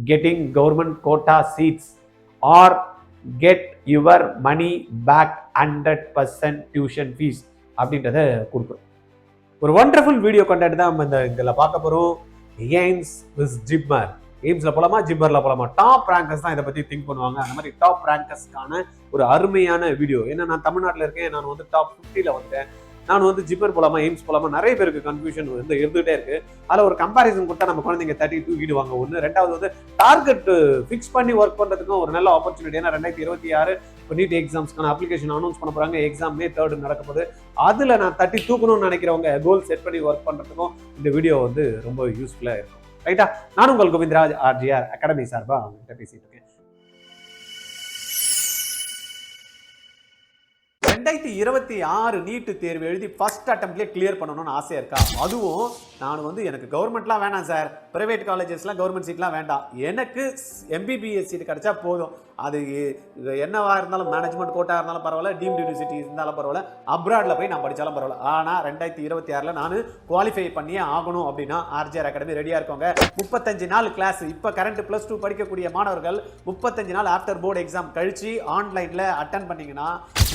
Getting government quota seats or get your money back 100% tuition fees அப்படின்றத கொடுக்குறோம். ஒரு wonderful video content தான் நம்ம இதில் பார்க்க போகிறோம். AIIMS with JIPMER. எய்ம்ஸில் போகலாமா ஜிப்மரில் போகலாமா? டாப் ரேங்கர்ஸ் தான் இதை பற்றி திங்க் பண்ணுவாங்க. அந்த மாதிரி டாப் ரேங்கர்ஸ்க்கான ஒரு அருமையான வீடியோ. ஏன்னா நான் தமிழ்நாட்டில் இருக்கேன், நான் வந்து டாப் 50ல் வந்துட்டேன். நான் வந்து ஜிப்மர் போலாமா எய்ம்ஸ் போலாமா நிறைய பேருக்கு கன்ஃபியூஷன் வந்து இருந்துகிட்டே இருக்கு. அதில் ஒரு கம்பேரிசன் கொடுத்தா நம்ம குழந்தைங்க 32 ஈடுவாங்க. ஒன்று. ரெண்டாவது வந்து டார்கெட் ஃபிக்ஸ் பண்ணி ஒர்க் பண்ணுறதுக்கும் ஒரு நல்ல ஆப்பர்ச்சுனிட்டி. ஏன்னா 2026 இப்போ நீட் எக்ஸாம்ஸ்க்கான அப்ளிகேஷன் அனௌன்ஸ் பண்ண போகிறாங்க. எக்ஸாம் May 3 நடக்க போகுது. அதில் நான் 30 தூக்கணும்னு நினைக்கிறவங்க கோல் செட் பண்ணி ஒர்க் பண்ணுறதுக்கும் இந்த வீடியோ வந்து ரொம்ப யூஸ்ஃபுல்லாக இருக்கும். ரைட்டா? நான் உங்கள் கோவிந்தராஜ் RGR அகாடமி சார்பாக அவங்ககிட்ட பேசிட்டு இருக்கேன். 2026 நீட்டு தேர்வு எழுதி ஃபர்ஸ்ட் அட்டெம்ப்ட்லேயே கிளியர் பண்ணணும்னு ஆசையா இருக்கா? அதுவும் நான் வந்து எனக்கு கவர்மெண்ட்லாம் வேணாம் சார், பிரைவேட் காலேஜஸ்லாம் கவர்மெண்ட் சீட்லாம் வேண்டாம், எனக்கு MBBS சீட் கிடைச்சா போதும். அது என்னவா இருந்தாலும் மேனேஜ்மெண்ட் கோட்டா இருந்தாலும் பரவாயில்ல, டீம்டு யூனிவர்சிட்டி இருந்தாலும் பரவாயில்ல, அப்ராட்ல போய் நான் படித்தாலும் பரவாயில்ல. ஆனால் 2026 நான் குவாலிஃபை பண்ணியே ஆகணும் அப்படின்னா RGR அகாடமி ரெடியாக இருக்கோங்க. 35 நாள் கிளாஸ். இப்போ கரண்ட் +2 படிக்கக்கூடிய மாணவர்கள் 35 நாள் ஆஃப்டர் போர்டு எக்ஸாம் கழிச்சு ஆன்லைனில் அட்டன் பண்ணிங்கன்னா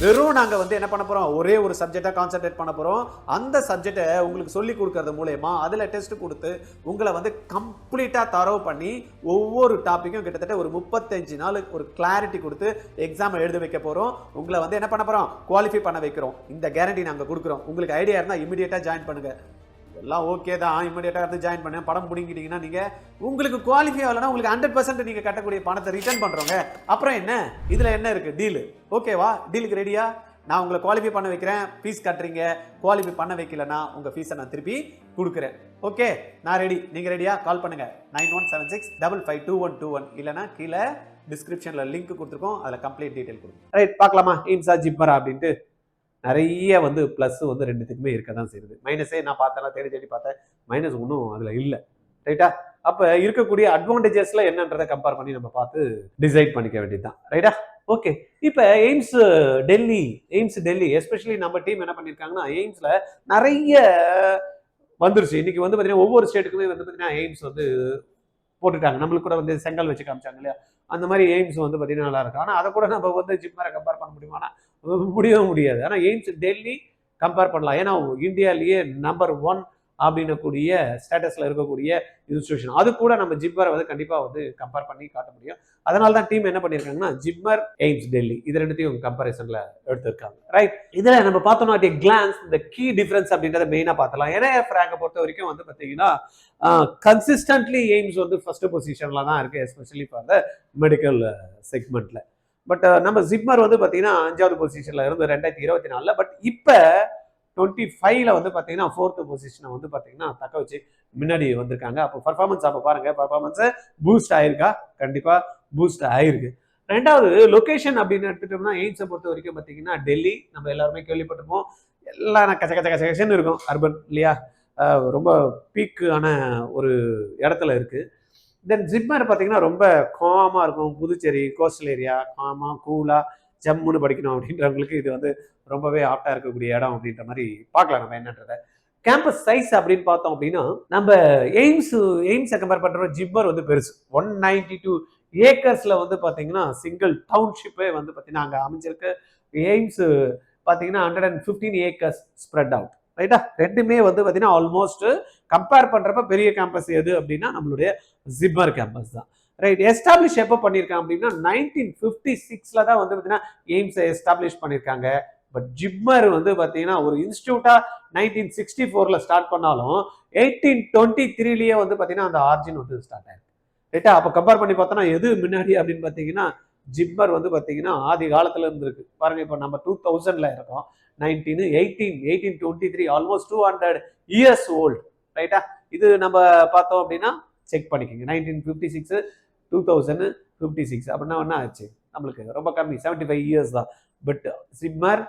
வெறும் நாங்கள் வந்து என்ன பண்ண போகிறோம், ஒரே ஒரு சப்ஜெக்டாக கான்சென்ட்ரேட் பண்ண போகிறோம். அந்த சப்ஜெக்டை உங்களுக்கு சொல்லி கொடுக்கறது மூலயமா அதில் டெஸ்ட் கொடுத்து உங்களை வந்து கம்ப்ளீட்டாக தரவு பண்ணி ஒவ்வொரு டாப்பிக்கும் கிட்டத்தட்ட ஒரு 35 நாள் ஒரு கிளாரிட்டி கொடுத்து எக்ஸாம் எழுத வைக்க போகிறோம். உங்களை வந்து என்ன பண்ண போகிறோம், குவாலிஃபை பண்ண வைக்கிறோம். இந்த கேரண்டி நாங்கள் கொடுக்குறோம். உங்களுக்கு ஐடியா இருந்தால் இமீடியட்டாக ஜாயின் பண்ணுங்க. எல்லாம் ஓகே தான், இமீடியட்டாக வந்து ஜாயின் பண்ண படம் பிடிங்கிட்டீங்கன்னா நீங்கள் உங்களுக்கு குவாலிஃபை ஆகலைன்னா உங்களுக்கு 100% நீங்கள் கட்டக்கூடிய பணத்தை ரிட்டர்ன் பண்ணுறோங்க. அப்புறம் என்ன இதில் என்ன இருக்குது டீலு? ஓகேவா? டீலுக்கு ரெடியா? நான் உங்களை குவாலிஃபை பண்ண வைக்கிறேன், ஃபீஸ் கட்டுறீங்க. குவாலிஃபை பண்ண வைக்கலன்னா உங்கள் ஃபீஸை நான் திருப்பி கொடுக்குறேன். ஓகே, நான் ரெடி. நீங்கள் ரெடியா? கால் பண்ணுங்கள் 9176552121. இல்லைனா கீழே டிஸ்கிரிப்ஷனில் லிங்க் கொடுத்துருக்கோம், அதில் கம்ப்ளீட் டீட்டெயில் கொடுக்கும். ரைட், பார்க்கலாமா எய்ம்ஸா ஜிப்மரா அப்படின்ட்டு. நிறைய வந்து ப்ளஸ் வந்து ரெண்டுத்துக்குமே இருக்க தான் செய்யுது. மைனஸே நான் பார்த்தேன், தேடி பார்த்தேன், மைனஸ் ஒன்றும் அதில் இல்லை. ரைட்டா? அப்போ இருக்கக்கூடிய அட்வான்டேஜஸ்ல என்னன்றதை கம்பேர் பண்ணி நம்ம பார்த்து டிசைட் பண்ணிக்க வேண்டியது தான். ரைட்டா? ஓகே, இப்போ எய்ம்ஸ் டெல்லி எஸ்பெஷலி நம்ம டீம் என்ன பண்ணியிருக்காங்கன்னா, எய்ம்ஸ்ல நிறைய வந்துருச்சு. இன்னைக்கு வந்து பார்த்தீங்கன்னா ஒவ்வொரு ஸ்டேட்டுக்குமே வந்து பார்த்தீங்கன்னா எய்ம்ஸ் வந்து போட்டுட்டாங்க. நம்மளுக்கு கூட வந்து செங்கல் வச்சு காமிச்சாங்க இல்லையா? அந்த மாதிரி எய்ம்ஸ் வந்து பார்த்தீங்கன்னா நல்லா இருக்கும். ஆனால் அதை கூட நம்ம வந்து ஜிப்மரை கம்பேர் பண்ண முடியுமானா முடியவும் முடியாது. ஆனால் எய்ம்ஸ் டெல்லி கம்பேர் பண்ணலாம். ஏன்னா இந்தியாவிலேயே நம்பர் 1 அப்படின்னக்கூடிய ஸ்டேட்டஸ்ல இருக்கக்கூடிய இன்ஸ்டிடியூஷன். அது கூட நம்ம ஜிப்மரை வந்து கண்டிப்பாக வந்து கம்பேர் பண்ணி காட்ட முடியும். அதனால தான் டீம் என்ன பண்ணியிருக்காங்கன்னா ஜிப்மர், எய்ம்ஸ் டெல்லி இது ரெண்டுத்தையும் கம்பேரிசன்ல எடுத்திருக்காங்க. ரைட், இதில் நம்ம பார்த்தோம்னா அட் கிளான்ஸ் இந்த கீ டிஃபரன்ஸ் அப்படின்றத மெயினாக பார்த்தலாம். NIF ரேங்கை பொறுத்த வரைக்கும் வந்து பார்த்தீங்கன்னா கன்சிஸ்டன்ட்லி எய்ம்ஸ் வந்து ஃபர்ஸ்ட் பொசிஷன்ல தான் இருக்கு, எஸ்பெஷலி ஃபார் த மெடிக்கல் செக்மெண்ட்ல. பட் நம்ம ஜிப்மர் வந்து பார்த்தீங்கன்னா 5வது பொசிஷன்ல இருந்து 2024. பட் இப்போ 25ல வந்து பார்த்தீங்கன்னா 4th பொசிஷனை வந்து பார்த்தீங்கன்னா தக்க வச்சு முன்னாடி வந்திருக்காங்க. அப்போ பர்ஃபார்மன்ஸ் அப்போ பாருங்க, பர்ஃபார்மன்ஸ் பூஸ்ட் ஆயிருக்கா? கண்டிப்பா பூஸ்ட் ஆயிருக்கு. ரெண்டாவது லொகேஷன் அப்படின்னு எடுத்துட்டோம்னா எய்ம்ஸை பொறுத்த வரைக்கும் பார்த்தீங்கன்னா டெல்லி நம்ம எல்லாருமே கேள்விப்பட்டிருப்போம். எல்லாம் கச்சன்னு இருக்கும், அர்பன் இல்லையா? ரொம்ப பீக்கான ஒரு இடத்துல இருக்கு. தென் ஜிப்மர் பார்த்தீங்கன்னா ரொம்ப காமாக இருக்கும். புதுச்சேரி கோஸ்டல் ஏரியா, காமாக கூலாக ஜம்முன்னு படிக்கணும் அப்படின்றவங்களுக்கு இது வந்து ரொம்பவே ஆப்டா இருக்கக்கூடிய இடம் அப்படின்ற மாதிரி பார்க்கலாம் நம்ம என்னன்றத. கேம்பஸ் சைஸ் அப்படின்னு பார்த்தோம் அப்படின்னா நம்ம எய்ம்ஸை கம்பேர் பண்ற ஜிப்மர் வந்து பெருசு. 192 ஏக்கர்ஸ்ல வந்து பார்த்தீங்கன்னா சிங்கிள் டவுன்ஷிப்பே வந்து பார்த்தீங்கன்னா அங்கே அமைஞ்சிருக்கு. எய்ம்ஸ் பார்த்தீங்கன்னா 115 ஏக்கர்ஸ் ஸ்ப்ரெட் அவுட். ரைட்டா? ரெண்டுமே வந்து பார்த்தீங்கன்னா ஆல்மோஸ்ட் கம்பேர் பண்றப்ப பெரிய கேம்பஸ் எது அப்படின்னா நம்மளுடைய ஜிப்மர் கேம்பஸ் தான். ரைட், எஸ்டாப்ளிஷ் எப்போ பண்ணியிருக்காங்க அப்படின்னா 1956ல தான் வந்து பார்த்தீங்கன்னா எய்ம்ஸை எஸ்டாப்ளிஷ் பண்ணியிருக்காங்க. பட் ஜிப்மர் வந்து பார்த்தீங்கன்னா ஒரு இன்ஸ்டியூட்டா 1964ல ஸ்டார்ட் பண்ணாலும் 1823லயே வந்து பார்த்தீங்கன்னா அந்த ஆர்ஜின் வந்து ஸ்டார்ட் ஆயிருக்கு. ரைட்டா? அப்போ கம்பேர் பண்ணி பார்த்தோம்னா எது முன்னாடி அப்படின்னு பார்த்தீங்கன்னா ஜிப்மர் வந்து பார்த்தீங்கன்னா ஆதி காலத்துல இருந்திருக்கு. பாருங்க, இப்போ நம்ம 2000ல இருக்கோம். 1823 ஆல்மோஸ்ட் 200 இயர்ஸ் ஓல்டு. ரைட்டா? இது நம்ம பார்த்தோம் அப்படின்னா செக் பண்ணிக்கோங்க. 1956 2056 அப்படின்னா என்ன ஆச்சு? நம்மளுக்கு ரொம்ப கம்மி, 75 இயர்ஸ் தான். But JIPMER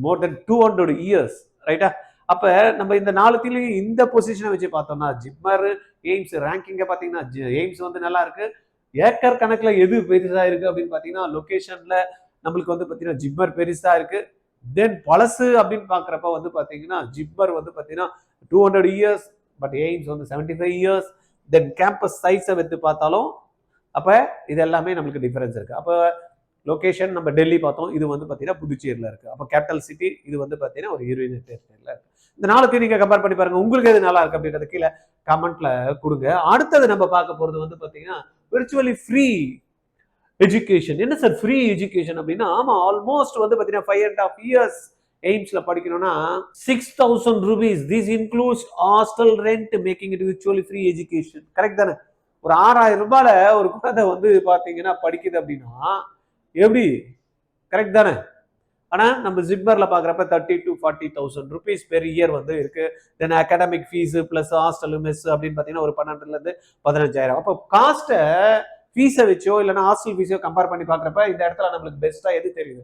more then 200 years. ரைட்டா? அப்ப நம்ம இந்த நாலுத்திலையும் இந்த பொசிஷனை வச்சு பார்த்தோம்னா ஜிப்மர் எய்ம்ஸ் ரேங்கிங்கை பார்த்தீங்கன்னா எய்ம்ஸ் வந்து நல்லா இருக்கு. ஏக்கர் கணக்குல எது பெருசா இருக்கு அப்படின்னு பார்த்தீங்கன்னா லொகேஷன்ல நம்மளுக்கு வந்து பார்த்தீங்கன்னா ஜிப்மர் பெருசா இருக்கு. தென் பழசு அப்படின்னு பார்க்குறப்ப வந்து பார்த்தீங்கன்னா ஜிப்மர் வந்து பார்த்தீங்கன்னா 200 இயர்ஸ், பட் எய்ம்ஸ் வந்து 75 இயர்ஸ். தென் கேம்பஸ் சைஸை வைத்து பார்த்தாலும் அப்போ இது எல்லாமே நம்மளுக்கு டிஃபரன்ஸ் இருக்குது. அப்போ லொக்கேஷன் நம்ம டெல்லி பார்த்தோம், இது வந்து பார்த்தீங்கன்னா புதுச்சேரியில் இருக்குது. அப்போ கேபிட்டல் சிட்டி இது வந்து பார்த்தீங்கன்னா ஒரு யூனியன் டெரிட்டரியில் இருக்குது. இந்த நாளுக்கு நீங்கள் கம்பேர் பண்ணி பாருங்க, உங்களுக்கு எது நல்லா இருக்குது அப்படின்றத கீழே கமெண்ட்ல கொடுங்க. அடுத்தது நம்ம பார்க்க போகிறது வந்து பார்த்தீங்கன்னா விர்ச்சுவலி ஃப்ரீ எஜுகேஷன். என்ன சார் ஃப்ரீ எஜுகேஷன் அப்படின்னா, ஆமா ஆல்மோஸ்ட் வந்து பார்த்தீங்கன்னா 5.5 years எய்ம்ஸ்ல படிக்கணும்னா 6,000 rupees. This includes hostel rent making it virtually free education. Correct தானே? ஒரு 6,000 ரூபாயில ஒரு குழந்தை வந்து பார்த்தீங்கன்னா படிக்குது அப்படின்னா எப்படி? கரெக்ட் தானே? ஆனா நம்ம ஜிப்மர்ல பாக்குறப்ப 30 to 40,000 rupees பெர் இயர் வந்து இருக்கு. Then academic fees plus hostel mess அப்படின்னு பாத்தீங்கன்னா ஒரு 12,000 இருந்து 15,000. அப்போ காஸ்ட்டை ஃபீஸை வச்சோ இல்லைன்னா ஹாஸ்டல் ஃபீஸோ கம்பேர் பண்ணி பாக்குறப்ப இந்த இடத்துல நம்மளுக்கு பெஸ்டா எது தெரியுது?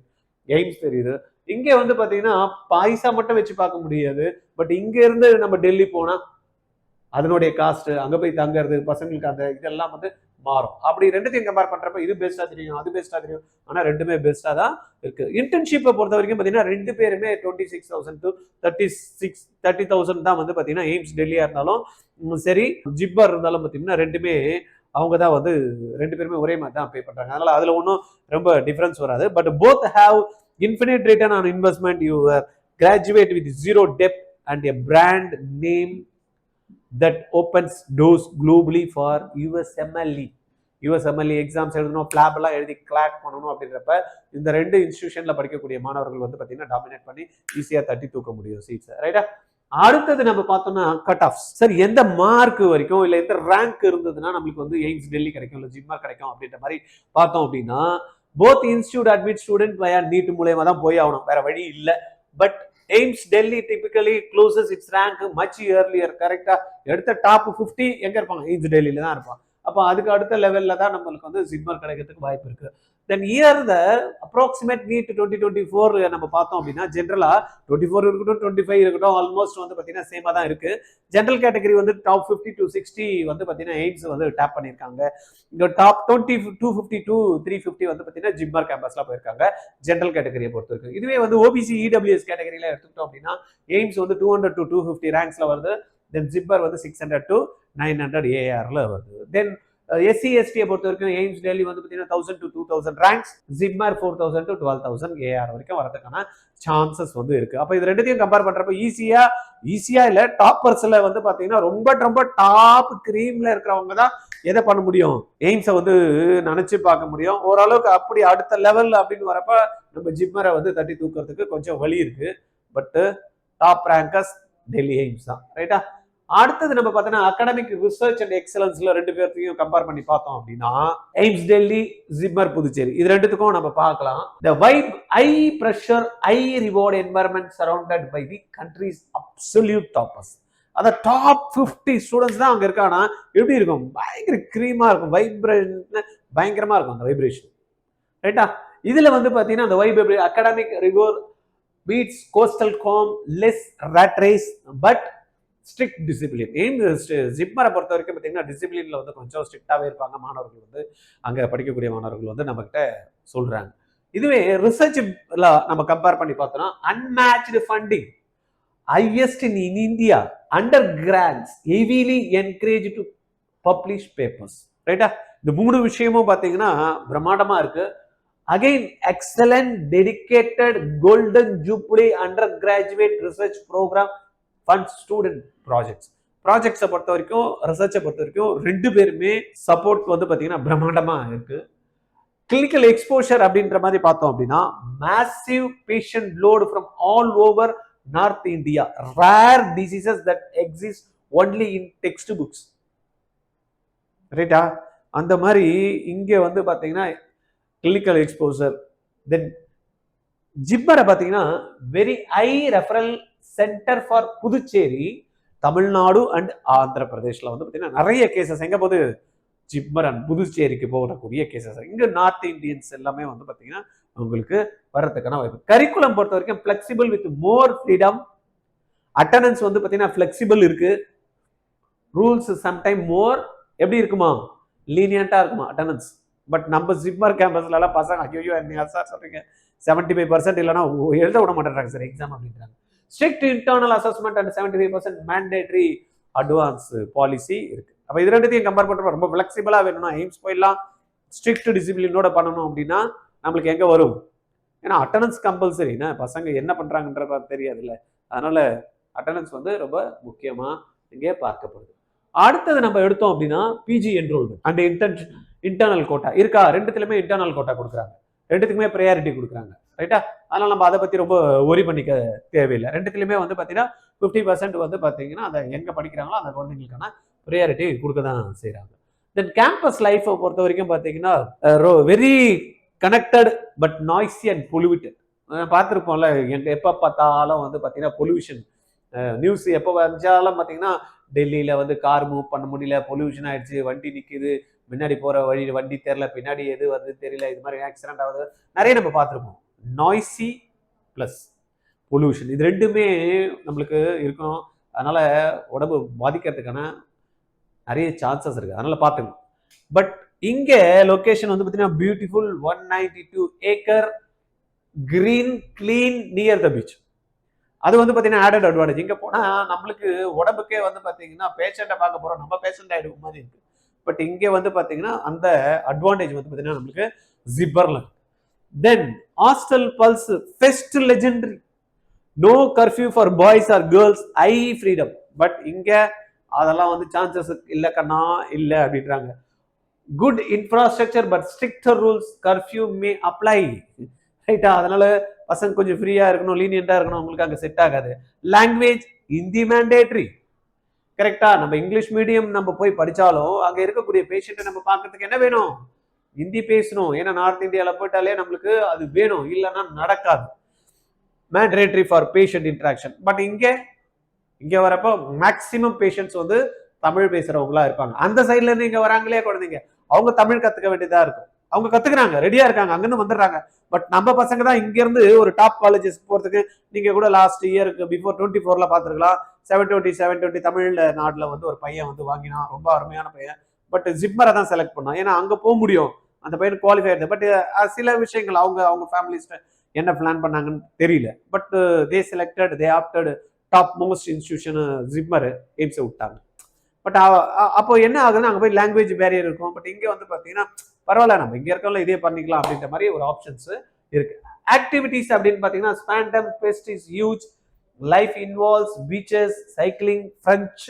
எய்ம்ஸ் தெரியுது. இங்க வந்து பாத்தீங்கன்னா பைசா மட்டும் வச்சு பார்க்க முடியாது. பட் இங்க இருந்து நம்ம டெல்லி போனா அதனுடைய காஸ்ட், அங்க போய் தங்குறது, பசங்களுக்கு அந்த இதெல்லாம் வந்து மாறும். அப்படி ரெண்டுத்தையும் கம்பேர் பண்றப்ப இது பெஸ்டா தெரியும், அது பெஸ்டா தெரியும். ஆனா ரெண்டுமே பெஸ்டா தான் இருக்கு. இன்டர்ன்ஷிப்பை பொறுத்த வரைக்கும் பாத்தீங்கன்னா ரெண்டு பேருமே 26,000 to 30,000 தான் வந்து பாத்தீங்கன்னா எய்ம்ஸ் டெல்லியா இருந்தாலும் சரி, ஜிப்மர் இருந்தாலும் பாத்தீங்கன்னா ரெண்டுமே அவங்க தான் வந்து ரெண்டு பேருமே ஒரே மாதிரி தான் பே பண்றாங்க. அதனால அதுல ஒன்றும் ரொம்ப டிஃபரன்ஸ் வராது. But both have infinite return on investment. You graduate with zero dept and a brand name that opens doors globally for USMLE. USMLE exams எழுதணும், ஃபிளாப் எல்லாம் எழுதி கிளாக் பண்ணணும் அப்படின்றப்ப இந்த ரெண்டு இன்ஸ்டிடியூஷன்ல படிக்கக்கூடிய மாணவர்கள் வந்து பாத்தீங்கன்னா டாமினேட் பண்ணி ஈஸியா தட்டி தூக்க முடியும் சீட்ஸ். ரைட்டா? அடுத்தது நம்ம பார்த்தோம்னா கட் ஆஃப். சார் எந்த மார்க் வரைக்கும் இல்ல எந்த ரேங்க் இருந்ததுன்னா நம்மளுக்கு வந்து எய்ம்ஸ் டெல்லி கிடைக்கும் இல்ல ஜிப்மர் கிடைக்கும் அப்படின்ற மாதிரி பார்த்தோம் அப்படின்னா போத் இன்ஸ்டிடியூட் அட்மிட் ஸ்டூடெண்ட் வயா நீட் மூலமா தான் போய் ஆகணும், வேற வழி இல்லை. But AIIMS Delhi typically closes it's rank much earlier. கரெக்டா? எடுத்த டாப் 50 எங்க இருப்பாங்க? எய்ம்ஸ் டெல்லியில தான் இருப்பான். அப்போ அதுக்கு அடுத்த லெவல்ல தான் நம்மளுக்கு வந்து ஜிப்மர் கிடைக்கிறதுக்கு வாய்ப்பு இருக்கு. தென் இயர் த அப்ராக்சிமேட் நீட் 2024 நம்ம பார்த்தோம் அப்படின்னா ஜென்ரலா 24 இருக்கட்டும் 25 இருக்கட்டும் ஆல்மோஸ்ட் வந்து பாத்தீங்கன்னா சேமா தான் இருக்கு. ஜென்ரல் கேட்டகரி வந்து டாப் 50 to 60 வந்து பாத்தீங்கன்னா எய்ம்ஸ் வந்து டேப் பண்ணிருக்காங்க. இந்த டாப் 20 250 to 350 வந்து பாத்தீங்கன்னா ஜிப்மர் கேம்பஸ்ல போயிருக்காங்க ஜென்ரல் கேட்டகரியை பொறுத்த வரைக்கும். இதுவே வந்து ஓபிசி இடபிள்யூஎஸ் கேட்டகரியில எடுத்துக்கிட்டோம் அப்படின்னா எய்ம்ஸ் வந்து 200 to 250 ரேங்க்ஸ்ல வருது. தென் ஜிப்மர் வந்து 600 to 900 ஏஆர்ல வருது. தென் எஸ்சி எஸ்டியை பொறுத்த வரைக்கும் எய்ம்ஸ் டெல்லி வந்து பார்த்தீங்கன்னா 1000 to 2000 ரேங்க்ஸ், ஜிப்மர் 4000 to 12,000 ஏஆர் வரைக்கும் வரதுக்கான சான்சஸ் வந்து இருக்கு. அப்போ இது ரெண்டுத்தையும் கம்பேர் பண்றப்ப ஈஸியா இல்ல டாப்பர்ஸ்ல வந்து பாத்தீங்கன்னா ரொம்ப டாப் கிரீம்ல இருக்கிறவங்க தான் எதை பண்ண முடியும்? எய்ம்ஸை வந்து நினைச்சு பார்க்க முடியும். ஓரளவுக்கு அப்படி அடுத்த லெவல் அப்படின்னு வரப்ப நம்ம ஜிப்மரை வந்து தட்டி தூக்கிறதுக்கு கொஞ்சம் வழி இருக்கு. But top rankers Delhi AIIMS தான். ரைட்டா? அடுத்தது நம்ம பார்த்தோம்னா அகாடமிக் ரிசர்ச் அண்ட் எக்ஸலன்ஸ்ல ரெண்டு பேர்த்தையும் கம்பேர் பண்ணி பார்த்தோம் அப்படின்னா எய்ம்ஸ் டெல்லி, ஜிப்மர் புதுச்சேரி இது ரெண்டுத்துக்கும் நம்ம பார்க்கலாம். The vibe, high pressure, high reward environment surrounded by the country's absolute toppers. அத டாப் 50 ஸ்டூடெண்ட்ஸ் தான் அங்க இருக்கானா எப்படி இருக்கும்? பயங்கர கிரீமா இருக்கும், வைப்ரேஷன் பயங்கரமா இருக்கும் அந்த வைப்ரேஷன். ரைட்டா? இதுல வந்து பாத்தீங்கன்னா அந்த vibe academic rigour beats coastal calm, less rat race but strict discipline. ஜிப்மரை பொறுத்த வரைக்கும் பார்த்தீங்கன்னா டிசிப்ளின்ல வந்து கொஞ்சம் ஸ்ட்ரிக்டாகவே இருப்பாங்க மாணவர்கள் வந்து அங்கே படிக்கக்கூடிய மாணவர்கள் வந்து நம்மகிட்ட சொல்றாங்க. இதுவே ரிசர்ச்ல நம்ம கம்பேர் பண்ணி பார்த்தோம்னா unmatched funding, highest in India, under grants, heavily encourage to publish papers. ரைட்டா? இந்த மூணு விஷயமும் பார்த்தீங்கன்னா பிரம்மாண்டமா இருக்கு. Again excellent dedicated golden jubilee undergraduate research programme fund student ப்ராஜெக்ட்ஸை பொறுத்த வரைக்கும் ரிசர்ச்சை பொறுத்த வரைக்கும் ரெண்டு பேருமே சப்போர்ட் வந்து பார்த்தீங்கன்னா பிரம்மாண்டமா இருக்கு. கிளினிக்கல் எக்ஸ்போஷர் அப்படின்ற மாதிரி பார்த்தோம் அப்படின்னா massive patient load from all over north India, rare diseases that exist only in text books. ரைட்டா? அந்த மாதிரி இங்க வந்து பார்த்தீங்கன்னா கிளினிக்கல் எக்ஸ்போசர். தென் ஜிப்மரை பார்த்தீங்கன்னா very high referral centre for Puducherry, Tamil Nadu and Andhra பிரதேஷ்ல வந்து பார்த்தீங்கன்னா நிறைய கேசஸ் எங்க போது ஜிப்மர் அண்ட் புதுச்சேரிக்கு போகக்கூடிய கேசஸ். இங்க நார்த் இந்தியன்ஸ் எல்லாமே வந்து பார்த்தீங்கன்னா உங்களுக்கு வர்றதுக்கான வாய்ப்பு. கரிக்குலம் பொறுத்த வரைக்கும் flexible with more freedom. Attendance வந்து பார்த்தீங்கன்னா ஃபிளெக்சிபிள் இருக்கு. ரூல்ஸ் சம்டைம் மோர் எப்படி இருக்குமா? லீனியண்டா இருக்குமா அட்டண்டன்ஸ். பட் நம்ம ஜிப்மர் கேம்பஸ்ல எல்லாம் பசங்க ஐயோ நீங்க சார் சொல்றீங்க 75% இல்லைன்னா எழுத விட மாட்டேறாங்க சார் எக்ஸாம் அப்படின்றாங்க. Strict internal assessment and 75% mandatory advance policy இருக்கு. அப்போ இது ரெண்டுத்தையும் கம்பேர் பண்ணுறப்ப ரொம்ப ஃபிளெக்சிபிளாக வேணும்னா எய்ம்ஸ் போயிடலாம். ஸ்ட்ரிக்ட் டிசிப்ளினோட பண்ணணும் அப்படின்னா நம்மளுக்கு எங்கே வரும்? ஏன்னா அட்டண்டன்ஸ் கம்பல்சரி. பசங்க என்ன பண்ணுறாங்கன்ற தெரியாதுல்ல. அதனால அட்டண்டன்ஸ் வந்து ரொம்ப முக்கியமாக இங்கே பார்க்கப்படுது. அடுத்தது நம்ம எடுத்தோம் அப்படின்னா PG enrollment and internal quota இருக்கா? ரெண்டுத்துலையுமே இன்டர்னல் கோட்டா கொடுக்குறாங்க, ரெண்டுத்துக்குமே ப்ரையாரிட்டி கொடுக்குறாங்க. ரைட்டா? அதனால நம்ம அதை பற்றி ரொம்ப ஒரி பண்ணிக்க தேவையில்லை. ரெண்டுத்துலையுமே வந்து பார்த்தீங்கன்னா 50% வந்து பார்த்தீங்கன்னா அதை எங்கே படிக்கிறாங்களோ அந்த குழந்தைங்களுக்கான ப்ரையாரிட்டி கொடுக்க தான் செய்கிறாங்க. தென் கேம்பஸ் லைஃப்பை பொறுத்த வரைக்கும் பார்த்தீங்கன்னா very connected but noisy and polluted. பார்த்துருப்போம்ல, எப்போ பார்த்தாலும் வந்து பார்த்தீங்கன்னா பொல்யூஷன் நியூஸ் எப்போ வந்தாலும் பார்த்தீங்கன்னா டெல்லியில் வந்து கார் மூவ் பண்ண முடியல, பொல்யூஷன் ஆயிடுச்சு, வண்டி நிற்கிது, முன்னாடி போகிற வழி வண்டி தெரில, பின்னாடி எது வந்து தெரியல, இது மாதிரி ஆக்சிடென்ட் ஆகுது நிறைய நம்ம பார்த்துருப்போம். நாய்ஸி ப்ளஸ் பொல்யூஷன் இது ரெண்டுமே நம்மளுக்கு இருக்கணும். அதனால் உடம்பு பாதிக்கிறதுக்கான நிறைய சான்சஸ் இருக்குது, அதனால் பார்த்துக்கணும். பட் இங்கே லொக்கேஷன் வந்து பார்த்தீங்கன்னா beautiful 192 acre green clean near the beach. அது வந்து பார்த்தீங்கன்னா ஆடட் அட்வான்டேஜ். இங்கே போனால் நம்மளுக்கு உடம்புக்கே வந்து பார்த்தீங்கன்னா பேஷண்ட்டை பார்க்க போகிறோம், நம்ம பேஷண்ட் ஆகிடும் மாதிரி இருக்குது. பட் இங்கே வந்து பார்த்தீங்கன்னா அந்த அட்வான்டேஜ் வந்து பார்த்தீங்கன்னா நம்மளுக்கு ஜிப்பர்ல. Then hostel pulse fest legendary, no curfew for boys or girls, I freedom. But இங்கே அதெல்லாம் வந்து சான்சஸ் இல்லை கண்ணா, இல்லை அப்படின்றாங்க. Good infrastructure but stricter rules, curfew may apply. ரைட்டா? அதனால பசங்க கொஞ்சம் ஃப்ரீயா இருக்கணும், லீனியண்டா இருக்கணும், உங்களுக்கு அங்கே செட் ஆகாது. Language Hindi mandatory. கரெக்டா? நம்ம இங்கிலீஷ் மீடியம் நம்ம போய் படிச்சாலும் அங்க இருக்கக்கூடிய பேஷண்ட்டை நம்ம பார்க்கறதுக்கு என்ன வேணும்? ஹிந்தி பேசணும். ஏன்னா நார்த் இந்தியாவில் போயிட்டாலே நம்மளுக்கு அது வேணும், இல்லைன்னா நடக்காது. Mandatory for patient interaction. But இங்கே வரப்போ மேக்சிமம் பேஷண்ட்ஸ் வந்து தமிழ் பேசுறவங்களா இருப்பாங்க. அந்த சைட்ல இருந்து இங்க வராங்களே குழந்தைங்க, அவங்க தமிழ் கத்துக்க வேண்டியதா இருக்கும். அவங்க கத்துக்கிறாங்க, ரெடியா இருக்காங்க, அங்கிருந்து வந்துடுறாங்க. பட் நம்ம பசங்க தான் இங்க இருந்து ஒரு டாப் காலேஜஸ் போறதுக்கு, நீங்க கூட லாஸ்ட் இயருக்கு பிஃபோர் 24ல பாத்துருக்கலாம், 720 தமிழ்ல நாடுல வந்து ஒரு பையன் வந்து வாங்கினான், ரொம்ப அருமையான பையன். பட் ஜிப்மரை தான் செலக்ட் பண்ணான், ஏன்னா அங்க போக முடியும், அந்த பையன் குவாலிஃபை ஆயிடுது. பட் சில விஷயங்கள் அவங்க ஃபேமிலிஸ்ட என்ன பிளான் பண்ணாங்கன்னு தெரியல. But they selected, they opted top most institution JIPMER எய்ம்ஸை விட்டாங்க. பட் அப்போ என்ன ஆகுதுன்னா அங்கே போய் லாங்குவேஜ் பேரியர் இருக்கும். பட் இங்கே வந்து பார்த்தீங்கன்னா பரவாயில்ல, நம்ம இங்கே இருக்கவங்கள இதே பண்ணிக்கலாம் அப்படின்ற மாதிரி ஒரு ஆப்ஷன்ஸ் இருக்கு. ஆக்டிவிட்டிஸ் அப்படின்னு பார்த்தீங்கன்னா Spandan fest is huge, life involves beaches, cycling, French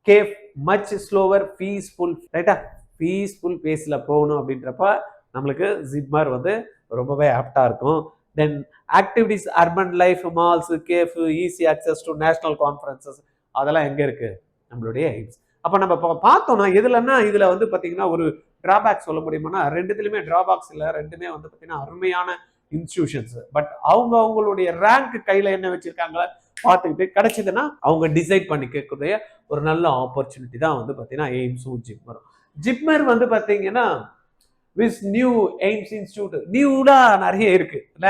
cafe, much slower, peaceful. ரைட்டா? பீஸ்ஃபுல் பேஸில் போகணும் அப்படின்றப்ப நம்மளுக்கு ஜிப்மர் வந்து ரொம்பவே ஆப்டாக இருக்கும். Then activities urban life, malls, cafe, easy access to national conferences, அதெல்லாம் எங்கே இருக்கு? நம்மளுடைய எய்ம்ஸ். அப்போ நம்ம பார்த்தோம்னா எதுலன்னா இதில் வந்து பார்த்தீங்கன்னா ஒரு டிராபேக் சொல்ல முடியுமானா, ரெண்டுத்துலையுமே டிராபேக்ஸ் இல்லை, ரெண்டுமே வந்து பார்த்தீங்கன்னா அருமையான இன்ஸ்டிடியூஷன்ஸ். பட் அவங்களுடைய ரேங்க் கையில் என்ன வச்சிருக்காங்களா பார்த்துக்கிட்டு கிடைச்சதுன்னா அவங்க டிசைட் பண்ணிக்கக்கூடிய ஒரு நல்ல ஆப்பர்ச்சுனிட்டி தான் வந்து பார்த்தீங்கன்னா எய்ம்ஸும் ஜிப்மரும். ஜிப்மர் வந்து பார்த்தீங்கன்னா வித் நியூ எய்ம்ஸ் இன்ஸ்டியூட் நியூடா நிறைய இருக்கு இல்ல.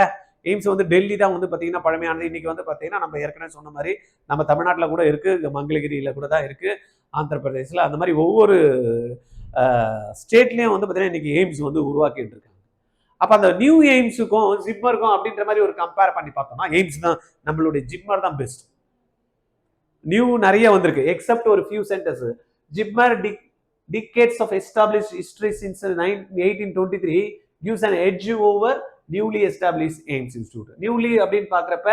எய்ம்ஸ் வந்து டெல்லி தான் வந்து பார்த்தீங்கன்னா பழமையானது. இன்னைக்கு வந்து பார்த்தீங்கன்னா நம்ம ஏற்கனவே சொன்ன மாதிரி நம்ம தமிழ்நாட்டில் கூட இருக்கு, மங்களகிரியில கூட தான் இருக்கு, ஆந்திர பிரதேசில், அந்த மாதிரி ஒவ்வொரு ஸ்டேட்லேயும் வந்து பார்த்தீங்கன்னா இன்னைக்கு எய்ம்ஸ் வந்து உருவாக்கிட்டு இருக்காங்க. அப்போ அந்த நியூ எய்ம்ஸுக்கும் ஜிப்மருக்கும் அப்படின்ற மாதிரி ஒரு கம்பேர் பண்ணி பார்த்தோம்னா எய்ம்ஸ் தான், நம்மளுடைய ஜிப்மர் தான் பெஸ்ட். நியூ நிறைய வந்திருக்கு எக்ஸப்ட் ஒரு few centres. JIPMER decades of established history since 1823 gives an edge over newly established AIIMS Institute. Newly அப்படின்னு பார்க்குறப்ப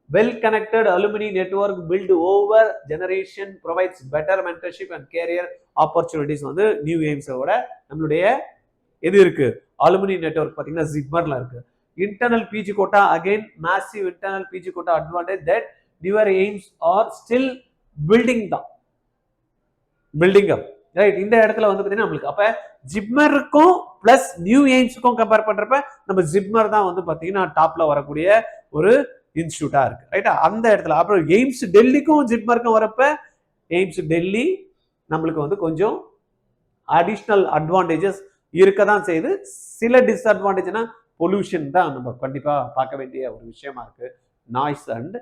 well connected alumni network built over generation provides better mentorship and career opportunities வந்து new எய்ம்ஸோட நம்மளுடைய எது இருக்கு? alumni network பார்த்தீங்கன்னா ஜிப்மர்ல இருக்கு. Internal PG quota, again massive internal PG quota advantage that newer AIIMS are still building up. Right? இந்த இடத்துல வந்து பார்த்தீங்கன்னா நம்மளுக்கு அப்போ ஜிப்மருக்கும் பிளஸ் நியூ எய்ம்ஸுக்கும் கம்பேர் பண்ணுறப்ப நம்ம ஜிப்மர் தான் வந்து பார்த்தீங்கன்னா டாப்ல வரக்கூடிய ஒரு இன்ஸ்டியூட்டா இருக்கு. ரைட்டா? அந்த இடத்துல அப்புறம் எய்ம்ஸ் டெல்லிக்கும் ஜிப்மருக்கும் வரப்ப எய்ம்ஸ் டெல்லி நம்மளுக்கு வந்து கொஞ்சம் அடிஷ்னல் அட்வான்டேஜஸ் இருக்க தான் செய்யுது. சில டிஸ்அட்வான்டேஜ்னா பொல்யூஷன் தான் நம்ம கண்டிப்பாக பார்க்க வேண்டிய ஒரு விஷயமா இருக்கு. நாய்ஸ் அண்ட்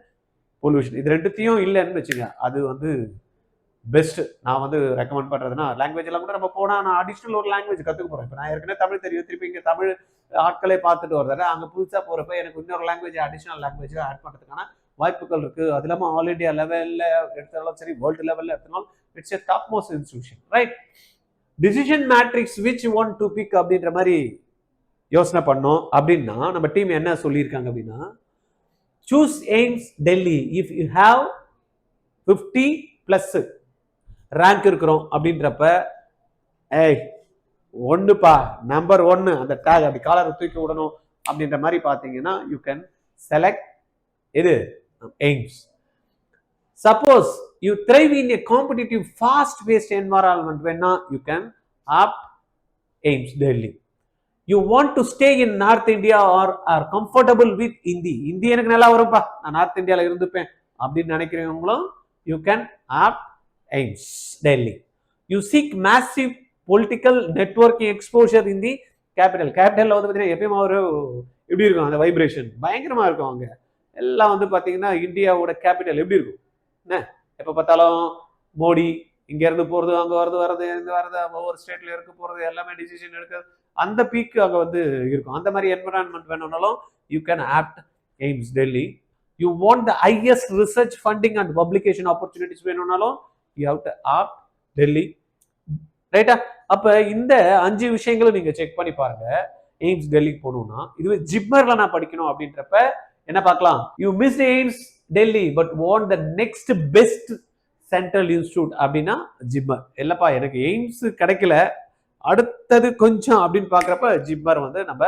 பொல்யூஷன் இது ரெண்டுத்தையும் இல்லைன்னு வச்சுங்க, அது வந்து பெஸ்ட். நான் வந்து ரெக்கமெண்ட் பண்ணுறதுன்னா லாங்குவேஜ் எல்லாம் கூட நம்ம போனால் நான் அடிஷ்னல் ஒரு லாங்குவேஜ் கற்றுக்க போகிறேன். இப்போ நான் ஏற்கனவே தமிழ் தெரியும், திருப்பி இங்கே தமிழ் ஆட்களே பார்த்துட்டு வரதால அங்கே புதுசாக போகிறப்ப எனக்கு இன்னொரு லாங்குவேஜ் அடிஷ்னல் லாங்குவேஜ் ஆட் பண்ணுறதுக்கான வாய்ப்புகள் இருக்குது. அது இல்லாமல் ஆல் இண்டியா லெவலில் எடுத்தாலும் சரி, வேர்ல்டு லெவலில் எடுத்தாலும் it's a top most institution, right? Decision matrix which one to pick அப்படின்ற மாதிரி யோசனை பண்ணோம் அப்படின்னா நம்ம டீம் என்ன சொல்லியிருக்காங்க அப்படின்னா, choose AIIMS Delhi if you have 50 plus rank இருக்கிறோம் அப்படின்றப்ப, ஏய் ஒன்றுப்பா நம்பர் 1 அந்த டேக் அப்படி காலரை தூக்கி விடணும் அப்படின்ற மாதிரி பார்த்தீங்கன்னா யூ கேன் செலக்ட் இது AIIMS. Suppose you thrive in a competitive fast paced environment வேணா you can opt AIIMS Delhi. You want to stay in north India or comfortable with Hindi, Hindi எனக்கு நல்லா வரும்பா நான் நார்த் இந்தியாவில் இருந்துப்பேன் அப்படின்னு நினைக்கிறவங்களும் you can opt AIIMS Delhi. You seek massive political networking exposure in the capital. கேபிட்டலில் வந்து பார்த்தீங்கன்னா எப்பயுமே ஒரு எப்படி இருக்கும் அந்த வைப்ரேஷன் பயங்கரமாக இருக்கும். அவங்க எல்லாம் வந்து பார்த்தீங்கன்னா இந்தியாவோட கேபிட்டல் எப்படி இருக்கும் என்ன, எப்போ பார்த்தாலும் மோடி இங்கேருந்து போகிறது அங்கே வர்றது இங்கே வர்றது ஒவ்வொரு ஸ்டேட்ல இருக்க போகிறது எல்லாமே டிசிஷன் எடுக்கிறது அந்த பீக்கு அங்கே வந்து இருக்கும். அந்த மாதிரி என்விரான்மெண்ட் வேணும்னாலும் you can opt AIIMS Delhi. You want the highest research funding and publication opportunities வேணும்னாலும் you have to opt Delhi, ரைட்டா? அப்ப இந்த 5 விஷயங்களும் நீங்க செக் பண்ணி பாருங்க. எய்ம்ஸ் டெல்லிக்கு போகணும்னா இதுவே ஜிப்மர்ல நான் படிக்கணும் அப்படின்றப்ப என்ன பார்க்கலாம், you miss AIIMS Delhi but want the next best central institute அப்படின்னா ஜிப்மர். இல்லப்பா எனக்கு எய்ம்ஸ் கிடைக்கல அடுத்தது கொஞ்சம் அப்படின்னு பாக்குறப்ப ஜிப்மர் வந்து நம்ம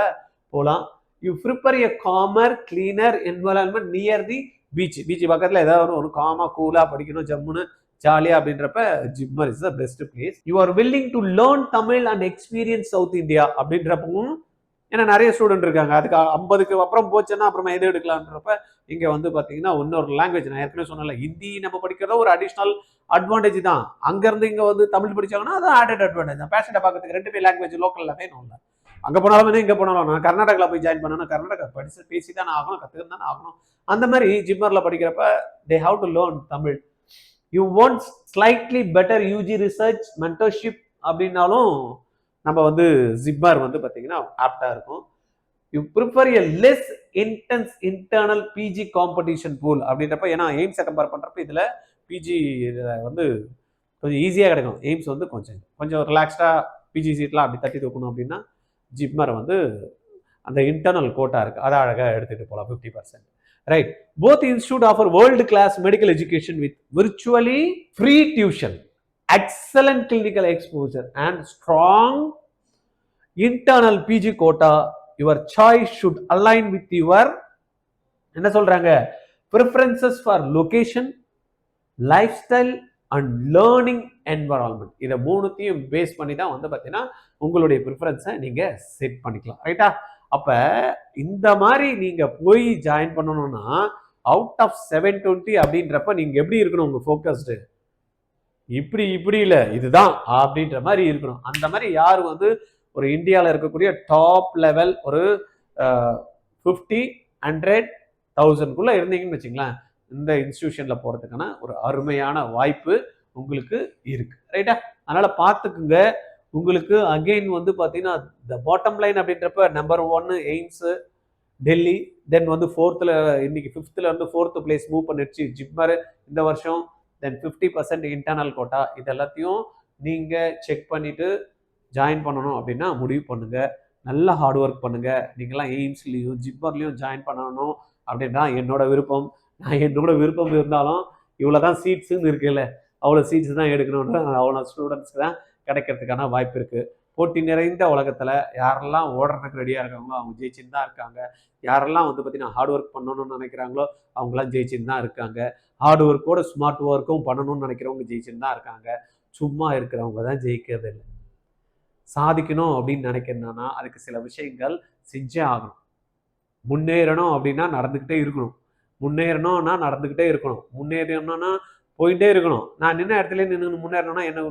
போலாம். You prepare a calmer cleaner environment near the beach, beach பக்கத்துல ஏதாவது ஒரு காமா கூலா படிக்கணும் ஜம்முன்னு ஜாலியா அப்படின்றப்ப JIPMER is the best place. You are willing to learn Tamil and experience south India அப்படின்றப்பவும் ஏன்னா நிறைய ஸ்டூடெண்ட் இருக்காங்க அதுக்கு 50க்கு அப்புறம் போச்சுன்னா அப்புறமா எது எடுக்கலான்றப்ப இங்க வந்து பாத்தீங்கன்னா இன்னொரு லாங்குவேஜ் நான் ஏற்கனவே சொன்னல ஹிந்தி நம்ம படிக்கிறத ஒரு அடிஷனல் அட்வான்டேஜ் தான். அங்க இருந்து இங்க வந்து தமிழ் படிச்சாங்கன்னா அது ஆடட் அட்வான்டேஜ் தான். பேஷனை பார்க்கறதுக்கு 2 லாங்குவேஜ் லோக்கல்ல வேணும். அங்க போனாலும் இங்க போனாலும் நான் கர்நாடகாவில் போய் ஜாயின் பண்ணணும், கர்நாடகா படிச்சு பேசி தான் ஆகணும், கத்துக்கிட்டு தானே ஆகணும். அந்த மாதிரி ஜிப்மர்ல படிக்கிறப்ப they have to learn Tamil. You want slightly better UG research mentorship அப்படின்னாலும் நம்ம வந்து ஜிப்மர் வந்து பார்த்தீங்கன்னா ஆப்டா இருக்கும். You prefer a less intense internal PG competition pool அப்படின்றப்ப ஏன்னா எய்ம்ஸை கம்பேர் பண்ணுறப்ப இதில் பிஜி வந்து கொஞ்சம் ஈஸியாக கிடைக்கும். எய்ம்ஸ் வந்து கொஞ்சம் ரிலாக்ஸ்டாக பிஜி சீட்லாம் அப்படி தட்டி தூக்கணும் அப்படின்னா ஜிப்மர் வந்து அந்த இன்டர்னல் கோட்டா இருக்குது அதை அழகாக எடுத்துகிட்டு போகலாம் 50%. Right. Both institute offer world-class medical education with virtually free tuition, excellent clinical exposure, and strong internal PG quota. Your choice should align with your என்ன சொல்றாங்க preferences for location, lifestyle, and learning environment. இதை மூணுத்தையும் base பண்ணி தான் வந்து பார்த்தீங்கன்னா உங்களுடைய ப்ரிஃபரன்ஸை நீங்க செட் பண்ணிக்கலாம், ரைட்டா? அப்ப இந்த மாதிரி நீங்க போய் ஜாயின் பண்ணணும்னா அவுட் ஆஃப் 720 அப்படின்றப்ப நீங்க எப்படி இருக்கணும், உங்க ஃபோக்கஸ்டு இப்படி இல்லை இதுதான் அப்படின்ற மாதிரி இருக்கணும். அந்த மாதிரி யார் வந்து ஒரு இந்தியாவில் இருக்கக்கூடிய டாப் லெவல் ஒரு 50, 100, 1000 இருந்தீங்கன்னு வச்சுங்களேன் இந்த இன்ஸ்டிடியூஷன்ல போறதுக்கான ஒரு அருமையான வாய்ப்பு உங்களுக்கு இருக்கு, ரைட்டா? அதனால பார்த்துக்குங்க. உங்களுக்கு அகெயின் வந்து பார்த்தீங்கன்னா த பாட்டம் லைன் அப்படின்றப்ப நம்பர் 1 எய்ம்ஸ் டெல்லி, தென் வந்து 4th இன்னைக்கு 5th இருந்து 4th பிளேஸ் மூவ் பண்ணிடுச்சு ஜிப்மர் இந்த வருஷம், தென் 50% இன்டர்னல் கோட்டா. இது எல்லாத்தையும் நீங்க செக் பண்ணிட்டு ஜாயின் பண்ணணும் அப்படின்னா முடிவு பண்ணுங்க. நல்லா ஹார்ட் ஒர்க் பண்ணுங்க. நீங்களாம் எய்ம்ஸ்லையும் ஜிப்மர்லையும் ஜாயின் பண்ணணும் அப்படின்னா என்னோட விருப்பம். நான் என்னோட விருப்பம் இருந்தாலும் இவ்வளோதான் சீட்ஸுன்னு இருக்குல்ல அவ்வளோ சீட்ஸ் தான் எடுக்கணும்னு அவ்வளோ ஸ்டூடெண்ட்ஸ்க்கு தான் கிடைக்கிறதுக்கான வாய்ப்பு இருக்கு. போட்டி நிறைந்த உலகத்துல யாரெல்லாம் ஓடுறதுக்கு ரெடியா இருக்காங்களோ அவங்க ஜெயிச்சுன்னு தான் இருக்காங்க. யாரெல்லாம் வந்து பார்த்தீங்கன்னா ஹார்ட் ஒர்க் பண்ணணும்னு நினைக்கிறாங்களோ அவங்களாம் ஜெயிச்சுன்னு தான் இருக்காங்க. ஹார்ட் ஒர்க்கோட ஸ்மார்ட் ஒர்க்கும் பண்ணணும்னு நினைக்கிறவங்க ஜெயிச்சுன்னு தான் இருக்காங்க. சும்மா இருக்கிறவங்க தான் ஜெயிக்கிறது இல்லை. சாதிக்கணும் அப்படின்னு நினைக்கிறேன்னா அதுக்கு சில விஷயங்கள் செஞ்சே ஆகணும். முன்னேறணும் அப்படின்னா நடந்துக்கிட்டே இருக்கணும். முன்னேறணும்னா போயிட்டே இருக்கணும். நான் நின்ன இடத்துல நின்று முன்னேறணும்னா எனக்கு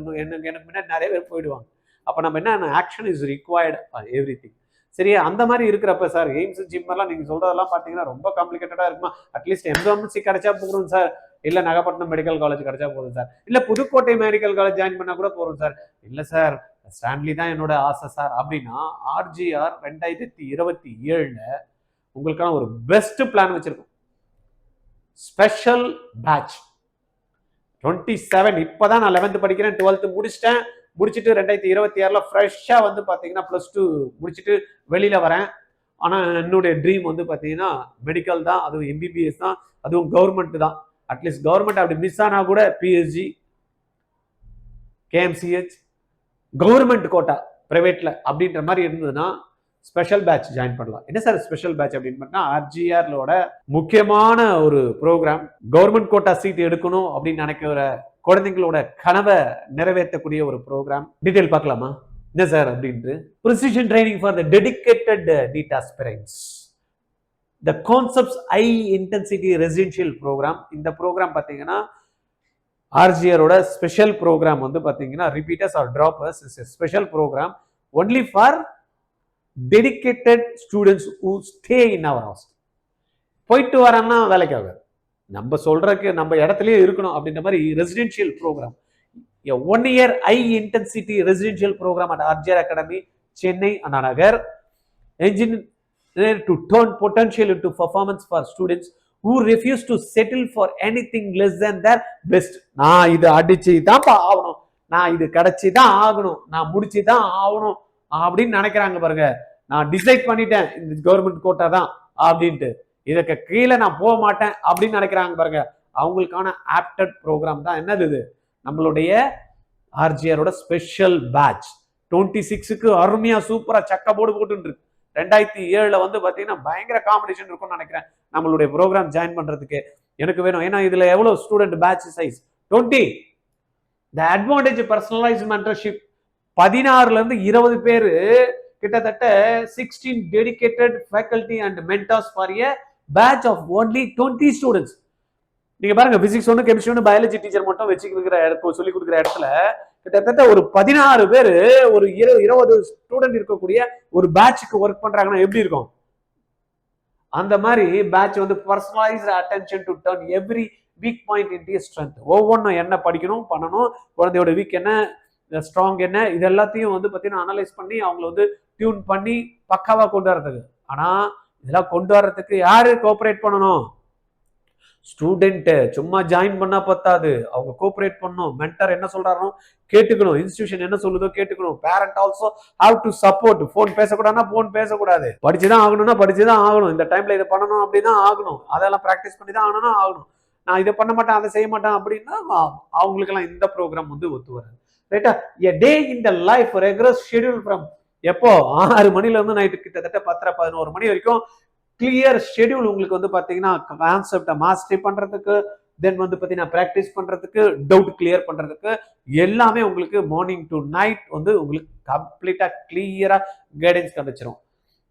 முன்னாடி நிறைய பேர் போயிடுவாங்க. அப்போ நம்ம என்ன action is required for every thing. சரியா? அந்த மாதிரி இருக்கிறப்ப சார் எய்ம்ஸ் ஜிம்மெல்லாம் நீங்கள் சொல்கிறதெல்லாம் பார்த்தீங்கன்னா ரொம்ப காம்ப்ளிகேட்டடாக இருக்குமா? அட்லீஸ்ட் எம்எம்சி கிடைச்சா போகிறோம் சார், இல்லை நாகப்பட்டினம் மெடிக்கல் காலேஜ் கிடைச்சா போதும் சார், இல்லை புதுக்கோட்டை மெடிக்கல் காலேஜ் ஜாயின் பண்ணால் கூட போகிறோம் சார், இல்லை சார் ஸ்டான்லி தான் என்னோட ஆசை சார் அப்படின்னா ஆர்ஜிஆர் 2027 உங்களுக்கான ஒரு பெஸ்ட் பிளான் வச்சிருக்கோம். ஸ்பெஷல் பேட்ச் 27 இப்பதான் நான் 11th படிக்கிறேன், 12th முடிச்சிட்டேன். முடிச்சுட்டு 2026ல ஃப்ரெஷ்ஷா வந்து பாத்தீங்கன்னா +2 முடிச்சுட்டு வெளியில வரேன். ஆனா என்னுடைய ட்ரீம் வந்து பாத்தீங்கன்னா மெடிக்கல் தான், அதுவும் MBBS தான், அதுவும் கவர்மெண்ட் தான். அட்லீஸ்ட் கவர்மெண்ட் அப்படி மிஸ் ஆனா கூட PSG, KMCH, கவர்மெண்ட் கோட்டா பிரைவேட்ல அப்படின்ற மாதிரி இருந்ததுன்னா ஸ்பெஷல் பேட்ச் ஜாயின் பண்ணலாம். என்ன சார் ஸ்பெஷல் பேட்ச் அப்படின்னு பார்த்தா RGRலோட முக்கியமான ஒரு ப்ரோக்ராம். கவர்மெண்ட் கோட்டா சீட் எடுக்கணும் அப்படின்னு நினைக்கிற குழந்தைங்களோட கனவை நிறைவேற்றக்கூடிய ஒரு ப்ரோக்ராம். டீடைல் பார்க்கலாமா என்ன சார் அப்படின்ட்டு? Precision training for the dedicated NEET aspirants. The concepts high intensity residential programme. இந்த ப்ரோக்ராம் பார்த்தீங்கன்னா RGRோட ஸ்பெஷல் ப்ரோக்ராம் வந்து பார்த்தீங்கன்னா repeaters or droppers is a special programme only for dedicated students who stay in our hostel. போயிட்டு வரான்னா வேலைக்கு ஆகாது, நம்ம சொல்றதுக்கு நம்ம இடத்துலயே இருக்கணும் அப்படின்ற மாதிரி residential program. 1 year high intensity residential program at RGR Academy, Chennai, Anna Nagar, engineered to turn potential into performance for students who refuse to settle for anything less than their best. நான் இது அடிச்சு தான் ஆகணும், நான் இது கிடைச்சி தான் ஆகணும், நான் முடிச்சு தான் ஆகணும் அப்படின்னு நினைக்கிறாங்க பாருங்க. நான் டிசைட் பண்ணிட்டேன் இந்த கவர்மெண்ட் கோட்டா தான் அப்படின்ட்டு, இதுக்கு கீழே நான் போக மாட்டேன் அப்படின்னு நினைக்கிறாங்க பாருங்க. அவங்களுக்கான ஆப்டட் ப்ரோக்ராம் தான் என்னது இது, நம்மளுடைய RGRோட ஸ்பெஷல் பேட்ச். 26க்கு அருமையா சூப்பரா சக்க போடு போட்டு இருக்கு. 2007ல வந்து பாத்தீங்கன்னா பயங்கர காம்படிஷன் இருக்கும்னு நினைக்கிறேன் நம்மளுடைய ப்ரோக்ராம் ஜாயின் பண்றதுக்கு. எனக்கு வேணும், ஏன்னா இதுல எவ்வளவு student batch size 20. The advantage personalised mentorship 16ல இருந்து 20 பேரு, கிட்டத்தட்ட 16 dedicated faculty and mentors for a batch of only 20 students. நீங்க பாருங்க, பிசிக்ஸ் 1, கெமிஸ்ட்ரி 1, பயாலஜி டீச்சர் மட்டும் வச்சுக்கிற சொல்லி கொடுக்குற இடத்துல கிட்டத்தட்ட ஒரு 16 பேர் ஒரு 20 ஸ்டூடெண்ட் இருக்கக்கூடிய ஒரு பேட்சுக்கு ஒர்க் பண்றாங்கன்னா எப்படி இருக்கும்? அந்த மாதிரி பேட்ச் வந்து personalised attention to turn every weak point into strength. ஒவ்வொன்றும் என்ன படிக்கணும் பண்ணணும், குழந்தையோட வீக் என்ன, ஸ்ட்ராங் என்ன, இது எல்லாத்தையும் வந்து பார்த்தீங்கன்னா அனலைஸ் பண்ணி அவங்களை வந்து டியூன் பண்ணி பக்காவா கொண்டு வர்றதுக்கு. ஆனா இதெல்லாம் கொண்டு வர்றதுக்கு யாரு கோஆபரேட் பண்ணணும்? ஸ்டூடெண்ட். சும்மா ஜாயின் பண்ணா பத்தாது, அவங்க கோஆபரேட் பண்ணணும். மென்டர் என்ன சொல்றாரோ கேட்டுக்கணும், இன்ஸ்டிடியூஷன் என்ன சொல்லுதோ கேட்டுக்கணும். Parent also have to support. Phone பேசக்கூடாதுன்னா போன் பேசக்கூடாது, படிச்சுதான் ஆகணும்னா படிச்சுதான் ஆகணும், இந்த டைம்ல இதை பண்ணணும் அப்படின்னா ஆகணும், அதெல்லாம் பிராக்டிஸ் பண்ணி தான் ஆகணும்னா ஆகணும். நான் இதை பண்ண மாட்டேன் அதை செய்ய மாட்டேன் அப்படின்னா அவங்களுக்கு எல்லாம் இந்த ப்ரோக்ராம் வந்து ஒத்து வராது. ரைட்டா? A day in the life regular schedule from எப்போ 6 மணில இருந்து நைட்டு கிட்டத்தட்ட 10-11 மணி வரைக்கும் கிளியர் ஷெட்யூல் உங்களுக்கு வந்து பாத்தீங்கன்னா கான்செப்டை மாஸ்டரி பண்றதுக்கு, தென் வந்து பாத்தீங்கன்னா பிராக்டிஸ் பண்றதுக்கு, டவுட் கிளியர் பண்றதுக்கு, எல்லாமே உங்களுக்கு மார்னிங் டு நைட் வந்து உங்களுக்கு கம்ப்ளீட்டா கிளியரா கைடன்ஸ் கிடைச்சிரும்.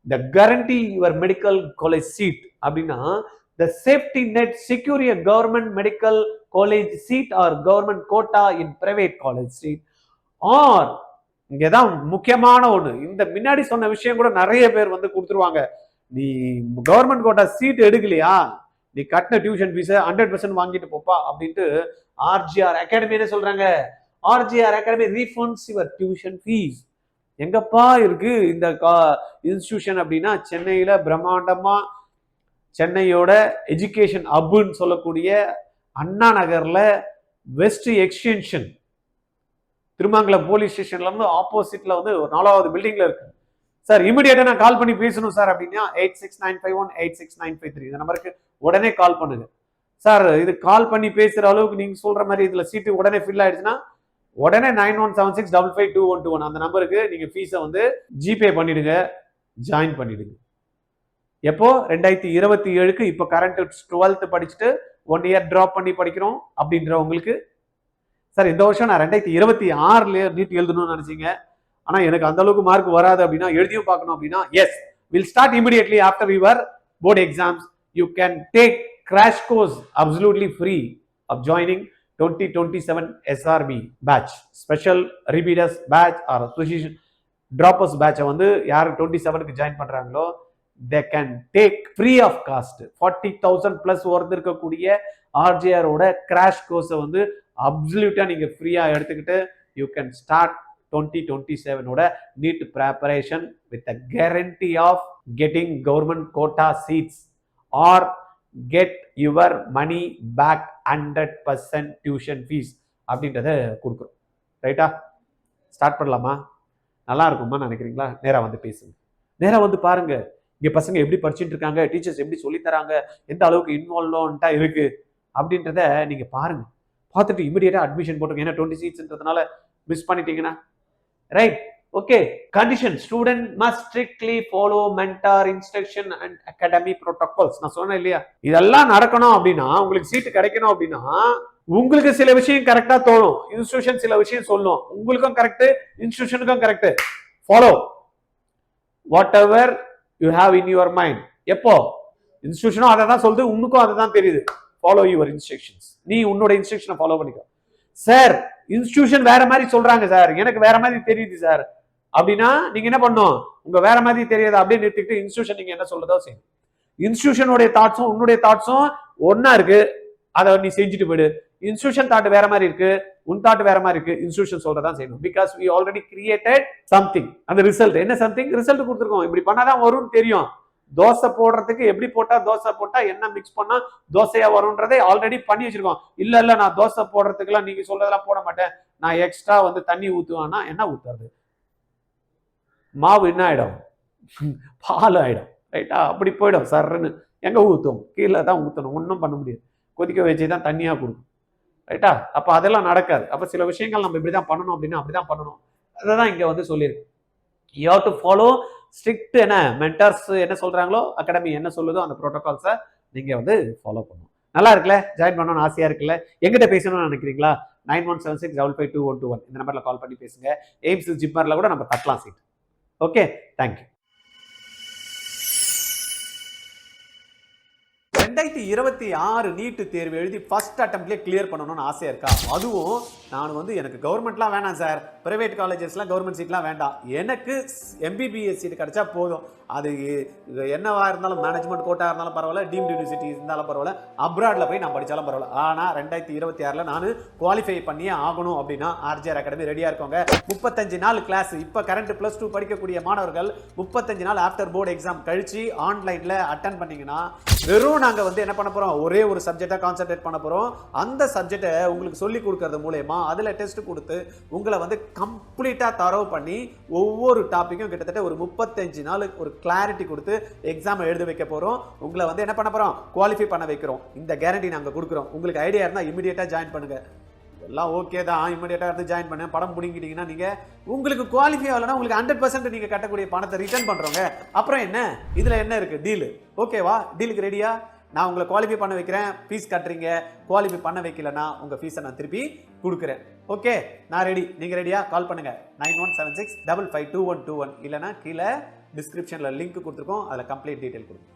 The guarantee your medical college seat அப்படின்னா the safety net secure a government medical college seat or government quota in private college seat or. இங்கதான் முக்கியமான ஒண்ணு, இந்த முன்னாடி சொன்ன விஷயம் கூட நிறைய பேர் வந்து கொடுத்துருவாங்க. நீ கவர்மெண்ட் கோட்டா சீட் எடுக்கலையா, நீ கட்டின டியூஷன் ஃபீஸ் 100% வாங்கிட்டு போப்பா அப்படின்ட்டு RGR அகாடமி என்ன சொல்றாங்க? RGR academy refunds your tuition fees. எங்கப்பா இருக்கு இந்த இன்ஸ்டிடியூஷன் அப்படின்னா சென்னையில பிரம்மாண்டமா, சென்னையோட எஜுகேஷன் ஹப்னு சொல்லக்கூடிய அண்ணா நகர்ல வெஸ்ட் எக்ஸ்டென்ஷன் திருமங்கலம் போலீஸ் ஸ்டேஷன்ல இருந்து ஆப்போசிட்ல வந்து 4வது பில்டிங்ல இருக்கு. சார் இமிடியேட்டா நான் கால் பண்ணி பேசணும் சார் அப்படின்னா 8695186953 இந்த நம்பருக்கு உடனே கால் பண்ணுங்க. சார் இது கால் பண்ணி பேசுற அளவுக்கு நீங்க சொல்ற மாதிரி இதுல சீட்டு உடனே ஃபில் ஆயிடுச்சுன்னா உடனே 9176552121 அந்த நம்பருக்கு நீங்க ஃபீஸை வந்து ஜிபே பண்ணிடுங்க, ஜாயின் பண்ணிடுங்க. எப்போ 2027க்கு இப்போ கரண்ட் 12th படிச்சுட்டு 1 year ட்ராப் பண்ணி படிக்கிறோம் அப்படின்றவங்களுக்கு, சார் இந்த வருஷம் நான் 2026ல நீட் எழுதணும்னு நினைச்சீங்க, ஆனா எனக்கு அந்த அளவுக்கு மார்க் வராது அப்படின்னா எழுதியும் பார்க்கணும் அப்படின்னா S will start immediately after your board exams. You can take crash course absolutely free of joining 2027 SRB batch, special repeaters batch or precision droppers பேட்சை வந்து யார் 27க்கு ஜாயின் பண்றாங்களோ they can take free of cost 40,000 plus worth இருக்கக்கூடிய RGRோட crash கோர்ஸை வந்து அப்சல்யூட்டா நீங்க ஃப்ரீயா எடுத்துக்கிட்டு யூ கேன் ஸ்டார்ட் 2027ஓட NEET preparation with a guarantee of getting government quota seats or get your money back 100% tuition fees அப்படின்றத கொடுக்குறோம். ரைட்டா? ஸ்டார்ட் பண்ணலாமா? நல்லா இருக்குமா நினைக்கிறீங்களா? நேரா வந்து பேசுங்க, நேரா வந்து பாருங்க. இங்க பசங்க எப்படி படிச்சுட்டு இருக்காங்க, டீச்சர்ஸ் எப்படி சொல்லி தராங்க, எந்த அளவுக்கு இன்வால்வ்மெண்டா இருக்கு அப்படின்றத நீங்க பாருங்க. பார்த்துட்டு இமிடியேட்டா அட்மிஷன் போட்டுருங்க. ஏன்னா 20 சீட்ஸ்ன்றதுனால மிஸ் பண்ணிட்டீங்கன்னா. Right? Okay. Condition student must strictly follow mentor instruction and academy protocols. நான் சொன்னேன் இல்லையா? இதெல்லாம் நடக்கணும் அப்படின்னா, உங்களுக்கு சீட் கிடைக்கணும் அப்படின்னா, உங்களுக்கு சில விஷயம் கரெக்டா தோணும். இன்ஸ்டிடியூஷன் சில விஷயம் சொல்லும். உங்களுக்கும் கரெக்ட், இன்ஸ்டிடியூஷனுக்கும் correct. Follow whatever you have in your mind. எப்போ இன்ஸ்டிடியூஷனும் அதை தான் சொல்லுது, உனக்கும் அதை தான் தெரியுது. Follow your instructions. நீ உன்னோட இன்ஸ்ட்ரக்ஷனை ஃபாலோ பண்ணிக்கோ. சார் இன்ஸ்டிடியூஷன் வேற மாதிரி சொல்றாங்க சார், எனக்கு வேற மாதிரி தெரியுது சார் அப்படின்னா நீங்க என்ன பண்ணும்? உங்க வேற மாதிரி தெரியாத அப்படியே நிறுத்திட்டு இன்ஸ்டிடியூஷன் நீங்க என்ன சொல்றதோ செய்யும். இன்ஸ்டிடியூஷனுடைய தாட்ஸும் உன்னுடைய தாட்ஸும் ஒன்னா இருக்கு, அதை நீ செஞ்சுட்டு போயிடு. இன்ஸ்டிடியூஷன் தாட் வேற மாதிரி இருக்கு, உன் தாட் வேற மாதிரி இருக்கு, இன்ஸ்டிடியூஷன் சொல்றதான் செய்யணும். Because we already created something. அந்த ரிசல்ட் என்ன சம்திங் ரிசல்ட் கொடுத்துருக்கோம். இப்படி பண்ணாதான் வரும்னு தெரியும். தோசை போடுறதுக்கு எப்படி போட்டா தோசை போட்டா என்ன மிக்ஸ் பண்ணா தோசையா வரும்ன்றதை ஆல்ரெடி பண்ணி வச்சிருக்கோம். இல்ல நான் தோசை போடுறதுக்குலாம் நீங்க சொல்றதெல்லாம் போட மாட்டேன், நான் எக்ஸ்ட்ரா வந்து தண்ணி ஊத்துவேன்னா என்ன ஊத்துறது? மாவு என்ன ஆயிடும்? பால் ஆயிடும். ரைட்டா? அப்படி போயிடும் சர்ன்னு. எங்க ஊத்தும்? கீழே தான் ஊத்தணும். ஒன்றும் பண்ண முடியாது. கொதிக்க வச்சு தான் தண்ணியா கொடுக்கும். ரைட்டா? அப்ப அதெல்லாம் நடக்காது. அப்ப சில விஷயங்கள் நம்ம இப்படிதான் பண்ணணும் அப்படின்னா அப்படிதான் பண்ணணும். அதான் இங்க வந்து சொல்லியிருக்கு. You have to follow strict என்ன மென்டர்ஸ் என்ன சொல்றாங்களோ, அகாடமி என்ன சொல்லுதோ அந்த ப்ரோட்டோகால்ஸை நீங்க வந்து ஃபாலோ பண்ணணும். நல்லா இருக்குல்ல? ஜாயின் பண்ணணும்னு ஆசையா இருக்குல்ல? எங்கிட்ட பேசணும்னு நினைக்கிறீங்களா? 9176552121 இந்த நம்பர்ல கால் பண்ணி பேசுங்க. எய்ம்ஸ் ஜிப்மர்ல கூட நம்ம தட்டலாம் சீட். Okay, thank you. 2026 நீட் தேர்வு எழுதி ஃபர்ஸ்ட் அட்டெம்ப்ட்லேயே கிளியர் பண்ணணும்னு ஆசையா இருக்கா? அதுவும் நான் வந்து எனக்கு கவர்மெண்ட்லாம் வேணாம் சார், பிரைவேட் காலேஜஸ்லாம் கவர்மெண்ட் சீட்லாம் வேண்டாம், எனக்கு MBBS சீட் கிடைச்சா போதும். அது என்னவா இருந்தாலும் மேனேஜ்மெண்ட் கோட்டா இருந்தாலும் பரவாயில்ல, டீம்டு யூனிவர்சிட்டி இருந்தாலும் பரவாயில்ல, அப்ராட்ல போய் நான் படிச்சாலும் பரவாயில்ல. ஆனா 2026ல நான் குவாலிஃபை பண்ணியே ஆகணும் அப்படின்னா RJR அகாடமி ரெடியா இருக்கோங்க. 35 நாள் கிளாஸ். இப்ப கரண்ட் +2 படிக்கக்கூடிய மாணவர்கள் 35 நாள் ஆஃப்டர் போர்டு எக்ஸாம் கழிச்சு ஆன்லைன்ல அட்டன் பண்ணீங்கன்னா வெறும் நாங்க வந்து என்ன பண்ண போறோம்? ஒரே ஒரு சப்ஜெக்டா கான்சென்ட்ரேட் பண்ண போறோம். அந்த சப்ஜெக்டை உங்களுக்கு சொல்லி கொடுக்கறது மூலமா அதுல டெஸ்ட் கொடுத்து உங்களை வந்து கம்ப்ளீட்டா தரவு பண்ணி ஒவ்வொரு டாபிக்கும் கிட்டத்தட்ட ஒரு 35 நாள் ஒரு கிளாரிட்டி கொடுத்து எக்ஸாம் எழுத வைக்க போறோம். உங்களை வந்து என்ன பண்ண போறோம்? குவாலிஃபை பண்ண வைக்கிறோம். இந்த கேரண்டி நாங்க கொடுக்குறோம். உங்களுக்கு ஐடியா இருந்தா இமிடியேட்டா ஜாயின் பண்ணுங்க. எல்லாம் ஓகே தான், இமிடியேட்டா வந்து ஜாயின் பண்ண படம் பிடிங்கிட்டீங்கன்னா நீங்க உங்களுக்கு குவாலிஃபை ஆகலன்னா உங்களுக்கு 100% நீங்க கட்டக்கூடிய பணத்தை ரிட்டர்ன் பண்றோங்க. அப்புறம் என்ன இதுல என்ன இருக்கு? டீல் ஓகேவா? டீலுக்கு ரெடியா? நான் உங்களை குவாலிஃபை பண்ண வைக்கிறேன், ஃபீஸ் கட்டுறீங்க. குவாலிஃபை பண்ண வைக்கலன்னா உங்க ஃபீஸை நான் திருப்பி கொடுக்குறேன். ஓகே, நான் ரெடி. நீங்க ரெடியா? கால் பண்ணுங்க 9176552121 இல்லைன்னா கீழே டிஸ்கிரிப்ஷன்ல லிங்க் கொடுத்துருக்கோம், அதில் கம்ப்ளீட் டீடைல் கொடுங்க.